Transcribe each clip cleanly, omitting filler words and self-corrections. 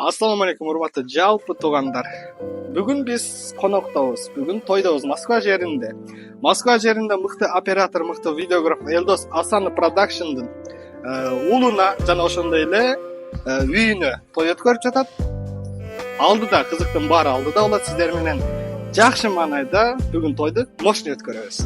Ассаламу алейкум, урматтуу жалпы туугандар. Бүгүн биз коноктобуз. Бүгүн тойдобуз Москва жеринде. Москва жеринде мыкты оператор, мыкты видеограф Элдос Асанов продакшндын уулуна жана ошондой эле үйүнө той өткөрүп жатат. Алдыда кызыктын баары алдыда болот. Сиздер менен жакшы маанайда бүгүн тойду мощный өткөрөбүз.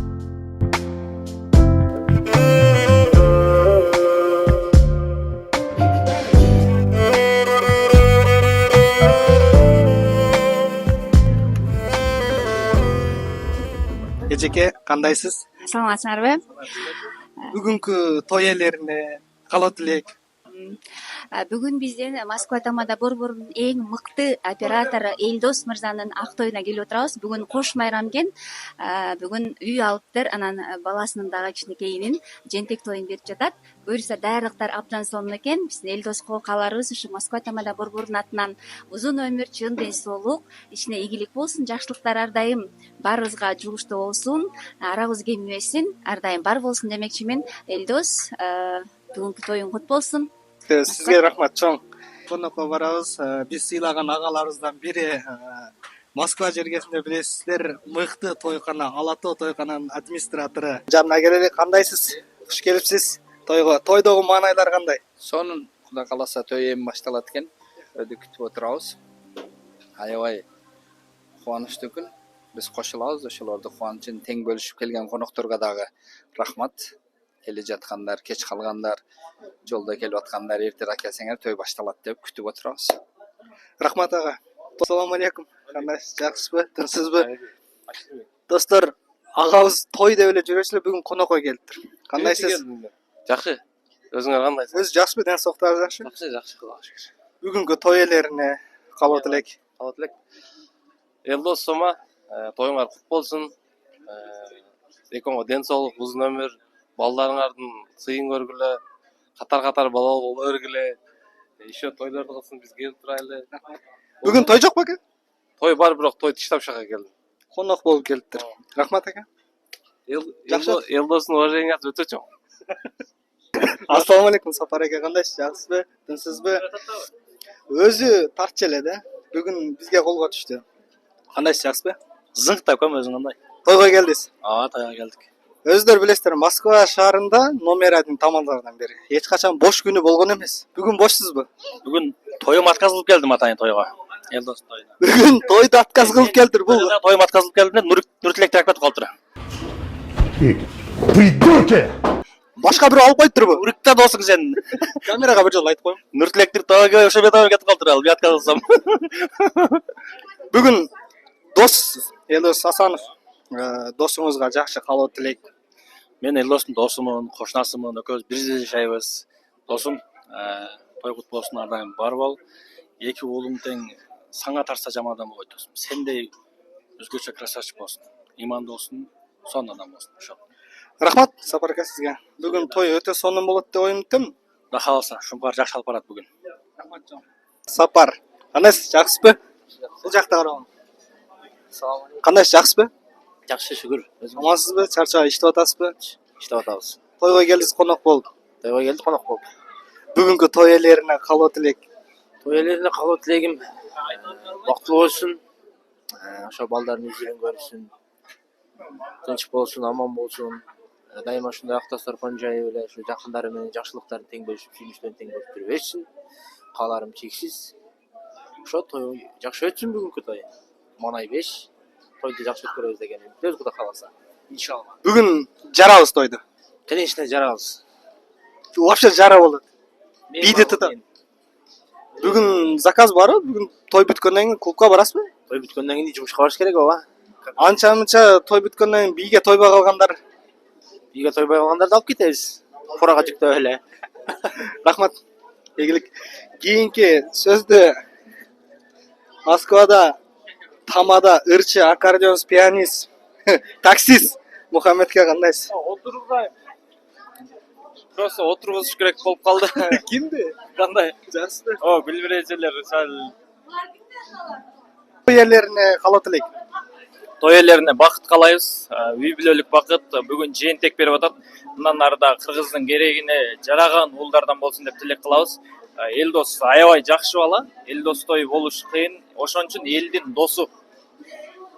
Эжеке, кандайсыз? Саламатсыңарбы? Бүгүнкү той ээлерине калоо тилек. Бүгүн бизден Москва тамада борбордун эң мыкты оператору Элдос мырзанын ак тоюна келип отурабыз. Бүгүн кош майрам экен. Бүгүн үй алыптыр, анан баласынын дагы кичинекейинин жентек тоюн берип жатат. Буюрса даярдыктар абдан сонун экен. Биздин Элдоско кааларыбыз ушу Москва тамада борбордун атынан узун өмүр, чын ден соолук, ичине ийгилик болсун, жакшылыктар ар дайым баарыбызга жугуштуу болсун, арабыз кемибесин, ар дайым бар болсун демекчимин. Элдос, бүгүнкү тоюң кут болсун. Сизге рахмат чоң. Конокко барабыз. Биз сыйлаган агаларыбыздан бири Москва жергесинде билесиздер, мыкты тойкана, Ала Тоо тойкананын администратору. Жанына келели, кандайсыз? Куш келипсиз тойго. Тойдогу маанайлар кандай? Сонун Кудай кааласа той эми башталат экен. Өйдө күтүп отурабыз. Аябай кубанычтуу күн. Биз кошулабыз ошолорду кубанычын тең бөлүшүп келген конокторго дагы рахмат. Келе жаткандар, кеч калгандар, жолдо келип аткандар, эртерээк келсеңер той башталат деп күтүп отурабыз. Рахмат ага. Ассаламу алейкум. Кандайсыз? Жакшысызбы? Тынчсызбы? Достор, агабыз той деп эле жүрөсүз эле, бүгүн конокко келиптир. Кандайсыз? Жакшы. Өзүңөр кандайсыз? Өзү жакшыбы? Ден соолуктарыңыз жакшыбы? Жакшы, жакшы, Кудайга шүгүр. Бүгүнкү той ээлерине калоо тилек. Калоо тилек. Элдос сома, тоюңар кут болсун. Экөөңөр ден соолук, узун өмүр, балдарыңардын сыйын көргүлө, катар бала боло бергиле. Еще тойлорду кылсын, биз келип турайлы. Бүгүн той жок беке? Той бар, бирок той тыштап шака келдим. Конок болуп келиптир. Рахмат ака. Элдостун уважениясы өтө чоң. Ассаламу алейкум, Сапар ака, кандайсыз? Жакшысызбы? Тынчсызбы? Өзү тартчу эле да. Бүгүн бизге колго түштү. Кандайсыз? Жакшысызбы? Зыңктап көм өзүң кандай? Тойго келдиз. Тойго келдик. Өздөрү билесиздер, Москва шаарында номер 1 тамадардан бири. Эч качан бош күнү болгон эмес. Бүгүн бошсузбу? Бүгүн тоюм аткарылып келдим атайын тойго. Элдос тойуна. Бүгүн тойду отказ кылып келдир бул. Тоюм аткарылып келдим, Нуртилек таракпет калыптыр. Придурки! Башка бирөө алып коюптурбу? Урукта досуң сен. Камерага бир жолу айтып коем. Нуртилектир тойго ошо бетон кетип калыптыр ал, мен аткарылсам. Бүгүн дос Элдос Асанов досуңузга жакшы каалоо тилек. Мен Элдостун досумун, кошунасымын, экөөбүз бир жерде жашайбыз. Досум, той кут болсун, ар дайым бар бол. Эки уулуң тең саңа тарса жаман адам болбойт досум. Сендей өзгөчө красавчик болсун, имандуу болсун, сонун адам болсун. Ошо. Рахмат Сапар ака сизге. Бүгүн той өтө сонун болот деп оймунтум. Кудай кааласа, ушуга жакшы алып барат бүгүн. Рахмат жон. Сапар, кандайсыз? Жакшысызбы? Бул жакта караган. Салам алейкум. Кандайсыз? Жакшысызбы? Жакшы, шүгүр. Амансызбы? Чарчабай иштеп атасызбы? Иштеп атабыз. Тойго келдиз, конок болуп. Тойго келдик, конок болуп. Бүгүнкү той ээлерине каалоо тилек. Той элерине калуу тилегим бактылуу болсун. Ошо балдардын жүзүн көрсүн. Тынч болсун, аман болсун. Дайыма ушундай ак дастаркан жайып эле ушу жакындары менен жакшылыктарын тең бөлүшүп, сүйүнүчтөн тең бөлүп жүрө берсин. Кааларым чексиз. Ошо той жакшы өтсүн бүгүнкү той. Маанай беш. Тойду жакшы өткөрөбүз деген үмүттөбүз, Кудай кааласа. Иншалла. Бүгүн жарабыз тойду. Конечно, жарабыз. Вообще жара болот. Биди тутат. Бүгүн заказ барбы? Бүгүн той бүткөндөн кийин клубка барасызбы? Той бүткөндөн кийин жумушка барыш керек ооба. Анча-мынча той бүткөндөн кийин бийге тойбой калгандар. Үйгө тойбой калгандарды алып кетебиз. Фурага жүктөп эле. Рахмат. Ийгилик. Кийинки сөздү Москвада тамада ырчы, аккордеонист, пианист, таксист Мухаммедке кандайсыз? Отургай. Просто отургузуш керек болуп калды. Кимди? Кандай? Жакшысызбы? Билбирежелер сал. Той ээлерине каалоо тилек. Той ээлерине бакыт каалайбыз. Үй бүлөлүк бакыт бүгүн жээнтек берип атат. Мындан ары да кыргыздын керегине жараган уулдардан болсун деп тилек кылабыз. Элдос аябай жакшы бала. Элдостой болуш кыйын. Ошон үчүн элдин досу.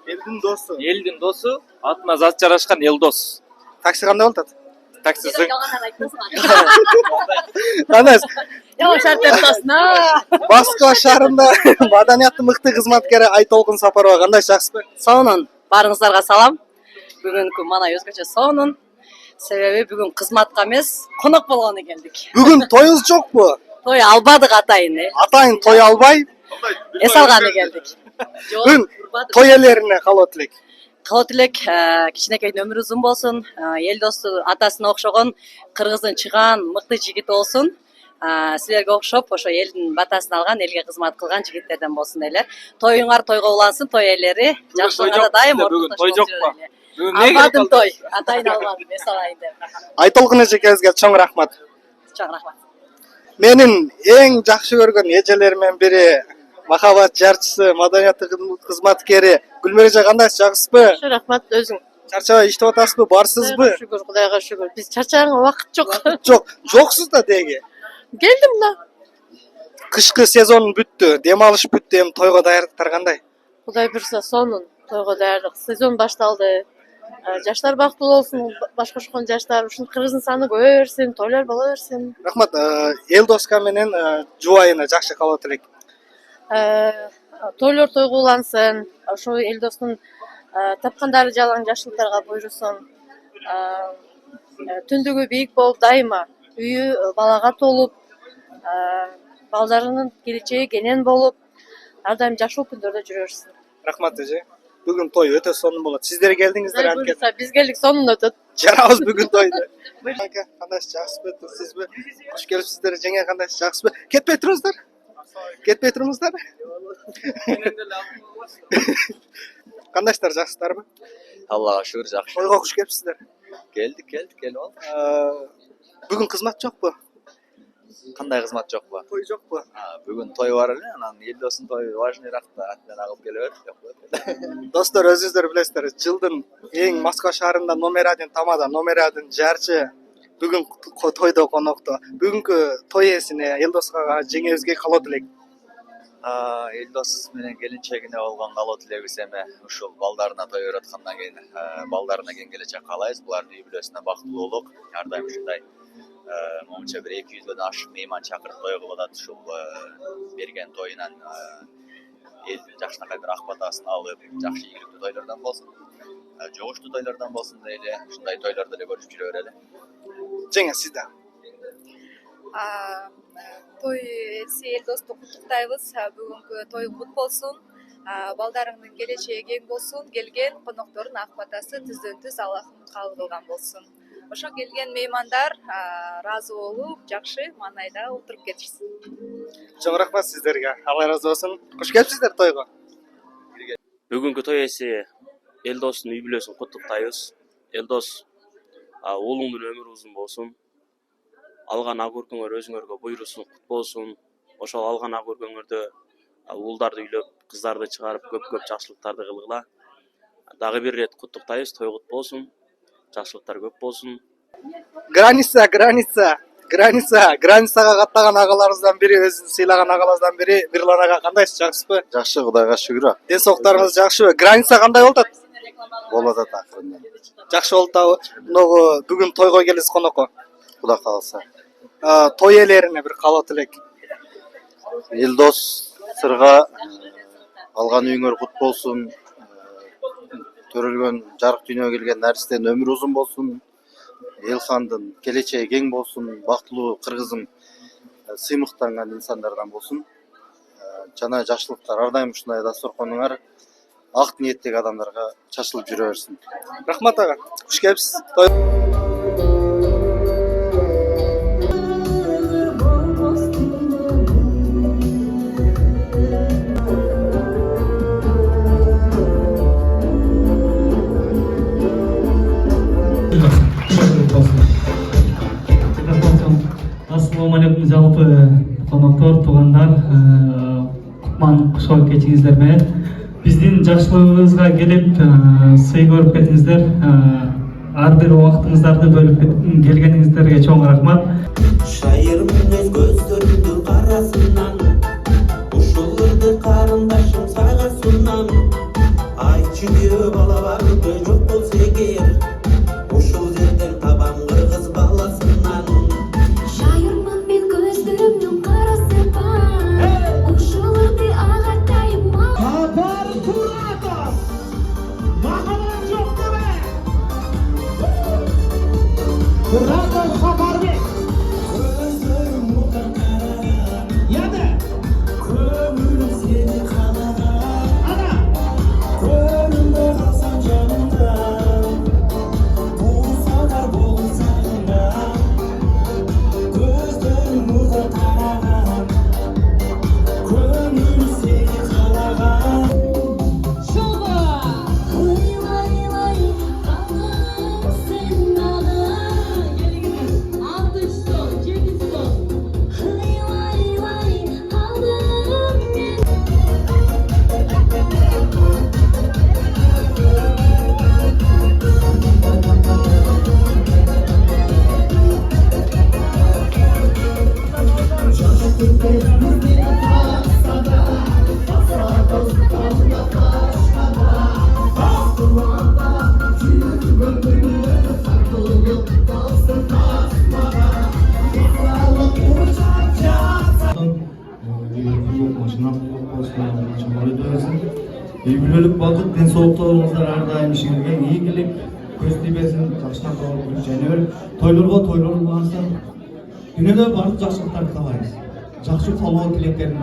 Элдин досу. Элдин досу, атына зат жарашкан Элдос. Такси кандай болот? Такси Кандай? Жок, шартташсын. Москва шаарында маданияттын мыкты кызматкери Айтолкун Сапарова кандай, жакшысызбы? Сонун барыңыздарга салам. Бүгүнкү мана өзгөчө сонун. Себеби бүгүн кызматка эмес, конок болгону келдик. Бүгүн тоюңуз жокпу? Той албадык атайын. Атайын той албай, Эс алганы келдик. бүгүн той элерине калып элек. Калып элек, кичинекейдин өмүрү узун болсун. Элдосту атасына окшогон кыргыздын чыган мыкты жигит болсун. Силерге окшоп ошо элдин батасын алган, элге кызмат кылган жигиттерден болсун эле. Тоюңар тойго улансын, той элери. Жакшылыгыңарда дайым Бүгүн той жокпу? Албадым той, атайын албадым, эс алайын деп. Айтолкун эжекебизге чоң рахмат. Чоң рахмат. Менин эң жакшы көргөн эжелеримден бири махабат жарчысы, маданияттын кызматкери Гүлмөр эже, кандайсыз, жакшысызбы? Рахмат, өзүң. Чарчабай иштеп атасызбы, барсызбы? Шүгүр, Кудайга шүгүр. Биз чарчаганга убакыт жок. Жок, жоксуз да деги. Келдим да. Кышкы сезон бүттү, дем алыш бүттү, эми тойго даярдыктар кандай? Кудай буйруса сонун. Тойго даярдык. Сезон башталды. Жаштар бактылуу болсун, баш кошкон жаштар. Ушун кыргыздын саны көбөйө берсин, тойлор боло берсин. Рахмат, Элдоска менен жубайына жакшы калып элек. Тойлор тойго улансын. Ошо Элдостун тапкандары жалаң жакшылыктарга буйрусун. Түндүгү бийик болуп дайыма. Үйү балага толуп, балдарынын келечеги кенен болуп, ар дайым жакшы күндөрдө жүрө берсин. Рахмат эже. Бүгүн той өтө сонун болот. Сиздер келдиңиздер анткени. Биз келдик, сонун өтөт. Жарабыз бүгүн тойду. Кандайсыз, жакшысызбы, сизби? Кош келипсиздер, жеңе, кандайсыз, жакшысызбы? Кетпей туруңуздар. Кетпей туруңуздар. Кандайсыздар, жакшысыздарбы? Аллага шүгүр, жакшы. Тойго кош келипсиздер. Келдик, келип алдык. Бүгүн кызмат жокпу? Кандай кызмат жокпу? Той жокпу? Бүгүн той бар эле, анан Элдостун тою важныйраак да, атынан агып келе бердик, жокпу. Достор, өзүңүздөр билесиздер, жылдын эң Москва шаарында номер 1 тамада, номер 1 жарчы бүгүн тойдо конокто. Бүгүнкү той ээсине Элдоска жеңебизге калат элек. Элдос менен келинчегине болгон калоо тилегибиз эми ушул балдарына той өйрөткөндөн кийин балдарына кийин келечек каалайбыз. Булардын үй бүлөсүнө бактылуулук, ар дайым ушундай момунча бир 200дөн ашык мейман чакырып той кылып атат. Ушул берген тоюнан элдин жакшынакай бир ак батасын алып, жакшы ийгиликтүү тойлордон болсун, жогуштуу тойлордон болсун дейли, ушундай тойлорду эле көрүп жүрө берели. Жеңе, сизде. Той элси Элдосту куттуктайбыз. Бүгүнкү той кут болсун. Балдарыңдын келечеги кең болсун. Келген коноктордун ак батасы түздөн түз Аллахым кабыл кылган болсун. Ошо келген меймандар ыраазы болуп, жакшы маанайда отуруп кетишсин. Чоң рахмат сиздерге. Алла ыраазы болсун. Кош келипсиздер тойго. Бүгүнкү той ээси Элдостун үй бүлөсүн куттуктайбыз. Элдос уулуңдун өмүрү узун болсун. Алган ак өркөңөр өзүңөргө буйрусун, кут болсун. Ошол алган ак өркөңөрдө уулдарды үйлөп, кыздарды чыгарып, көп жакшылыктарды кылгыла. Дагы бир ирет куттуктайбыз, той кут болсун. Жакшылыктар көп болсун. Границага каттаган агаларыбыздан бири, өзүн сыйлаган агаларыбыздан бири Бирлан ага, кандайсыз, жакшысызбы? Жакшы, Кудайга шүгүр. Ден соолуктарыңыз жакшыбы? Граница кандай болуп атат? Болуп атат акырында. Жакшы болуп атабы? Мынагу бүгүн тойго келиңиз конокко. Кудай кааласа. Той элерине бир каалоо тилек. Элдос сырга алган үйүңөр кут болсун. Төрөлгөн жарык дүйнөгө келген наристенин өмүрү узун болсун. Элхандын келечеги кең болсун. Бактылуу кыргызым сыймыктанган инсандардан болсун. Жана жакшылыктар ар дайым ушундай дасторконуңар ак ниеттеги адамдарга чачылып жүрө берсин. Рахмат ага. Куш келипсиз. Assalamualaikum жалпы коноктор, туугандар, кутман кошо кечиңиздер менен биздин жакшылыгыбызга келип сый көрүп кетиңиздер. Ар бир убактыңыздарды бөлүп келгениңиздерге чоң рахмат. баласынан айтчы күйөө бала барды жок болсо эгер ушул жерден табам кыргыз баласынан Жайырмын мен көздөрүмдүн карасы бар ушуларды агартайым Капар Туратов махабат жок дебе Туратов Сапарбек көздөрүм мурдан караган яда көңүлүм сени каалаган ана көңүлүмдө калсаң жанымда болсаңар болсаңа көздөрүм мурдан караган көңүлүм сени каалаган үй бүлөлүк бакыт ден соолуктарыңыздар ар дайым ишиңерге ийгилик көз тийбесин жакшылап жана бир тойлорго улансын дүйнөдө бардык жакшылыктарды каалайбыз жакшы колоо тилектердин